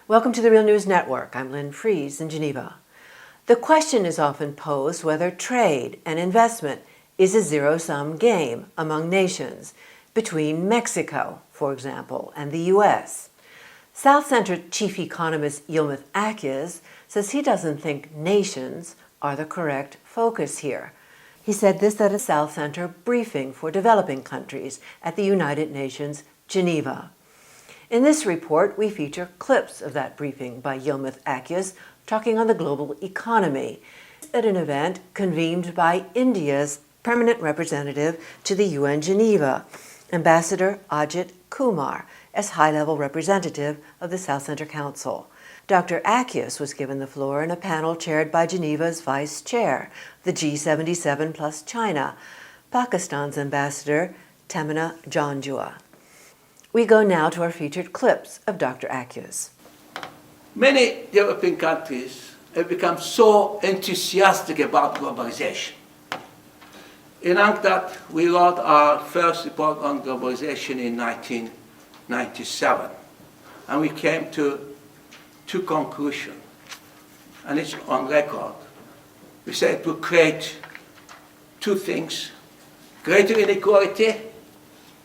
Welcome to the Real News Network. I'm Lynn Fries in Geneva. The question is often posed whether trade and investment is a zero-sum game among nations, between Mexico, for example, and the U.S. South Center chief economist Yilmaz Akyuz says he doesn't think nations are the correct focus here. He said this at a South Center briefing for developing countries at the United Nations, Geneva. In this report, we feature clips of that briefing by Yilmaz Akyuz talking on the global economy at an event convened by India's permanent representative to the UN Geneva, Ambassador Ajit Kumar, as high-level representative of the South Center Council. Dr. Akyuz was given the floor in a panel chaired by Geneva's vice chair, the G77 plus China, Pakistan's Ambassador Tamina Janjua. We go now to our featured clips of Dr. Akyuz. Many developing countries have become so enthusiastic about globalization. In UNCTAD, we wrote our first report on globalization in 1997, and we came to two conclusions, and it's on record. We said it will create two things: greater inequality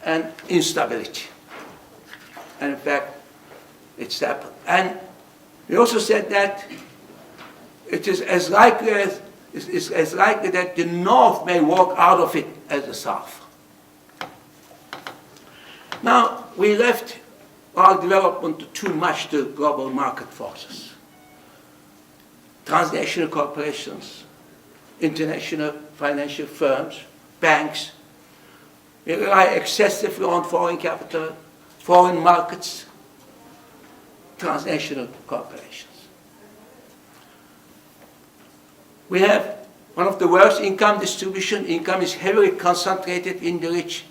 and instability. And in fact, it's happened. And we also said that it is as likely that the North may walk out of it as the South. Now, we left our development too much to global market forces. Transnational corporations, international financial firms, banks. We rely excessively on foreign capital, foreign markets, transnational corporations. We have one of the worst income distribution. Income is heavily concentrated in the rich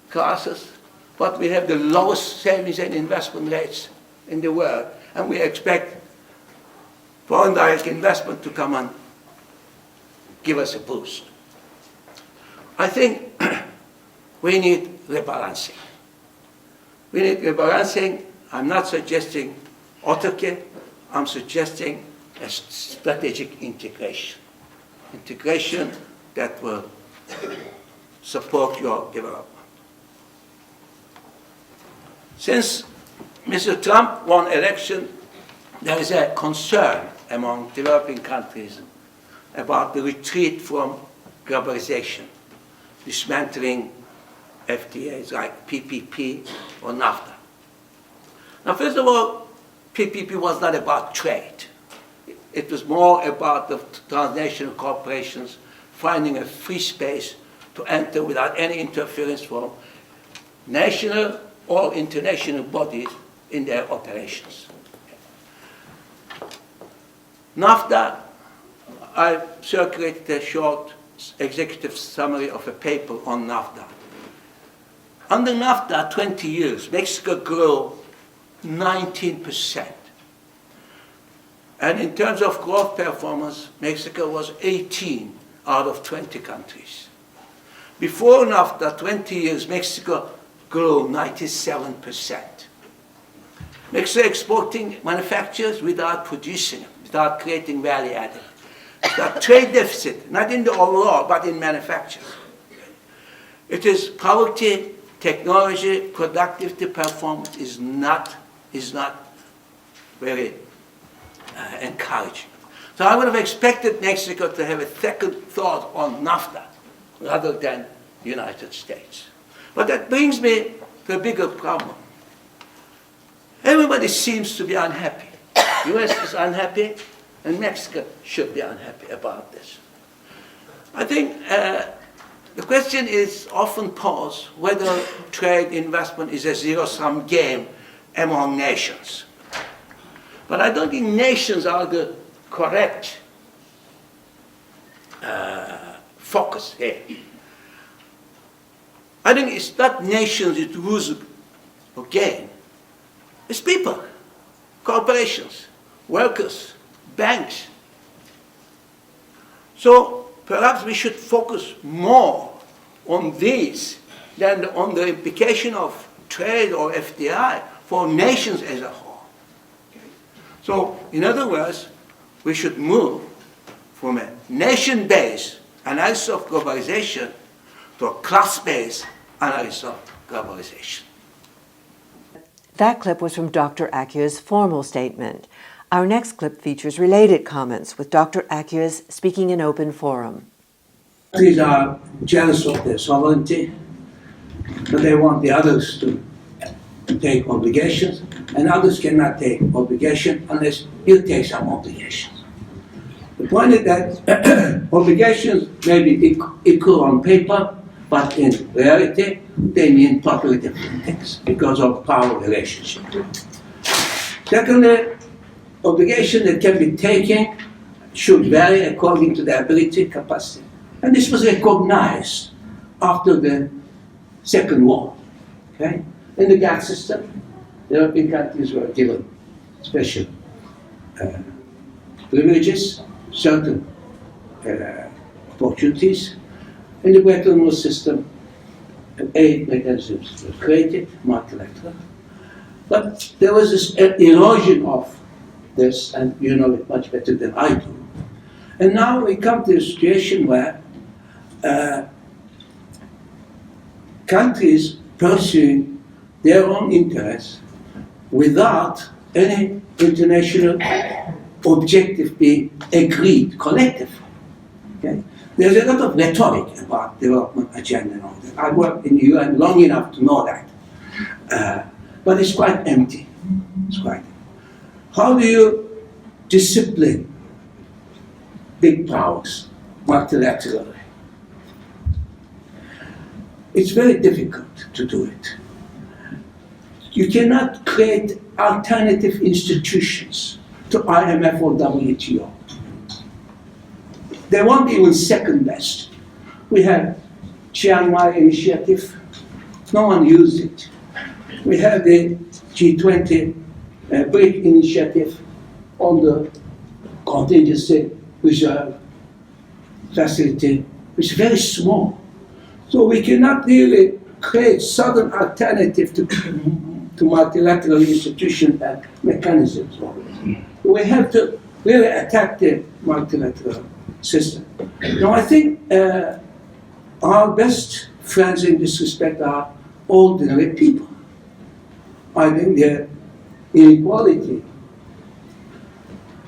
classes, but we have the lowest savings and investment rates in the world, and we expect foreign direct investment to come and give us a boost. I think we need rebalancing. We need rebalancing. I'm not suggesting autarky. I'm suggesting a strategic integration. Integration that will support your development. Since Mr. Trump won election, there is a concern among developing countries about the retreat from globalization, dismantling FTAs like PPP or NAFTA. Now, first of all, PPP was not about trade. It was more about the transnational corporations finding a free space to enter without any interference from national or international bodies in their operations. NAFTA, I circulated a short executive summary of a paper on NAFTA. Under NAFTA, 20 years, Mexico grew 19%. And in terms of growth performance, Mexico was 18 out of 20 countries. Before NAFTA, 20 years, Mexico grew 97%. Mexico exporting manufacturers without producing them, without creating value added. Without trade deficit, not in the overall, but in manufacturers. It is poverty, technology, productivity, performance is not very encouraging. So I would have expected Mexico to have a second thought on NAFTA rather than the United States. But that brings me to a bigger problem. Everybody seems to be unhappy. The US is unhappy, and Mexico should be unhappy about this. I think the question is often posed whether trade investment is a zero-sum game among nations. But I don't think nations are the correct focus here. I think it's not nations that lose or gain. It's people, corporations, workers, banks. So perhaps we should focus more on these than on the implication of trade or FDI for nations as a whole. Okay? So, in other words, we should move from a nation-based analysis of globalization to a class-based analysis of globalization. That clip was from Dr. Akyuz's formal statement. Our next clip features related comments with Dr. Akyuz speaking in open forum. Countries are jealous of their sovereignty, but they want the others to take obligations, and others cannot take obligation unless you take some obligations. The point is that obligations may be equal on paper, but in reality, they mean totally different things because of power relationship. Secondly, obligation that can be taken should vary according to the ability, capacity. And this was recognized after the Second War. Okay? In the GATT system, the European countries were given special privileges, certain opportunities. In the Bretton Woods system, aid mechanisms were created, multilateral. But there was this erosion of this, and you know it much better than I do. And now we come to a situation where countries pursuing their own interests without any international objective being agreed collectively. Okay? There's a lot of rhetoric about development agenda and all that. I worked in the UN long enough to know that. But it's quite empty. It's quite empty. How do you discipline big powers multilaterally? It's very difficult to do it. You cannot create alternative institutions to IMF or WTO. They won't be even second best. We had Chiang Mai initiative. No one used it. We had the G20 BRIC initiative on the contingency reserve facility, which is very small. So we cannot really create certain alternative to multilateral institutions and mechanisms. We have to really attack the multilateral system. Now I think our best friends in this respect are ordinary people. I think the inequality,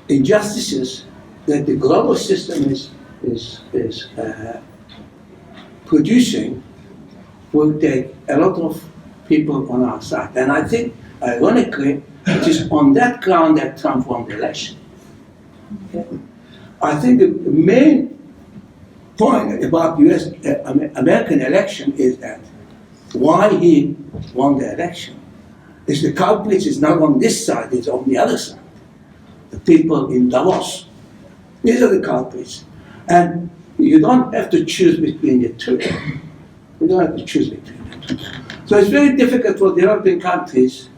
injustices that the global system is producing will take a lot of people on our side. And I think, ironically, it is on that ground that Trump won the election. Okay? I think the main point about American election is that why he won the election is the culprit is not on this side, it's on the other side. The people in Davos. These are the culprits. And you don't have to choose between the two. You don't have to choose between the two. So it's very difficult for the European countries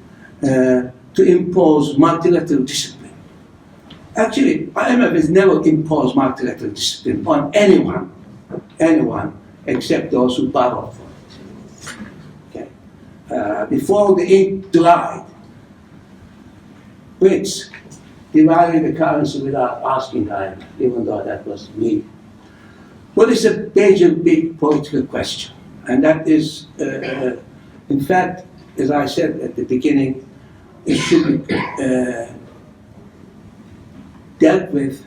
to impose multilateral discipline. Actually, IMF has never imposed multilateral discipline on anyone except those who borrow for it. Okay. Before the ink dried, Brits devalued the currency without asking IMF, even though that was me. What is a major big political question? And that is, in fact, as I said at the beginning, it should be dealt with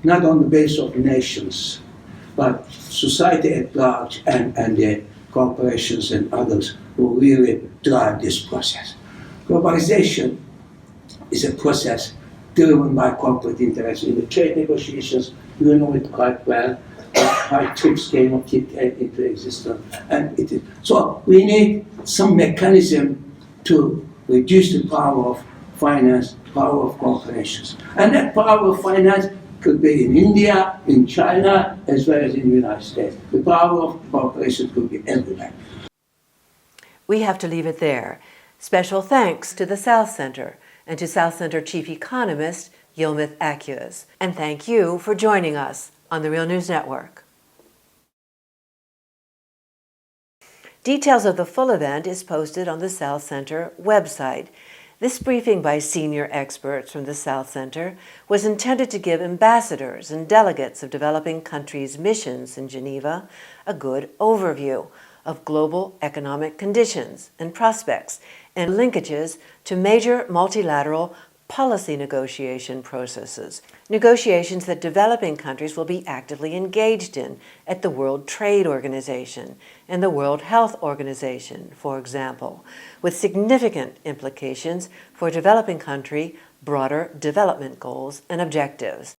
not on the basis of nations, but society at large and the corporations and others who really drive this process. Globalization is a process driven by corporate interests in the trade negotiations. You know it quite well. How TRIPS came into existence, and it is. So we need some mechanism to reduce the power of finance, power of corporations, and that power of finance could be in India, in China, as well as in the United States. The power of corporations could be everywhere. We have to leave it there. Special thanks to the South Center and to South Center Chief Economist Yilmaz Akyuz. And thank you for joining us on the Real News Network. Details of the full event is posted on the South Center website. This briefing by senior experts from the South Center was intended to give ambassadors and delegates of developing countries' missions in Geneva a good overview of global economic conditions and prospects and linkages to major multilateral policy negotiation processes, negotiations that developing countries will be actively engaged in at the World Trade Organization and the World Health Organization, for example, with significant implications for developing country broader development goals and objectives.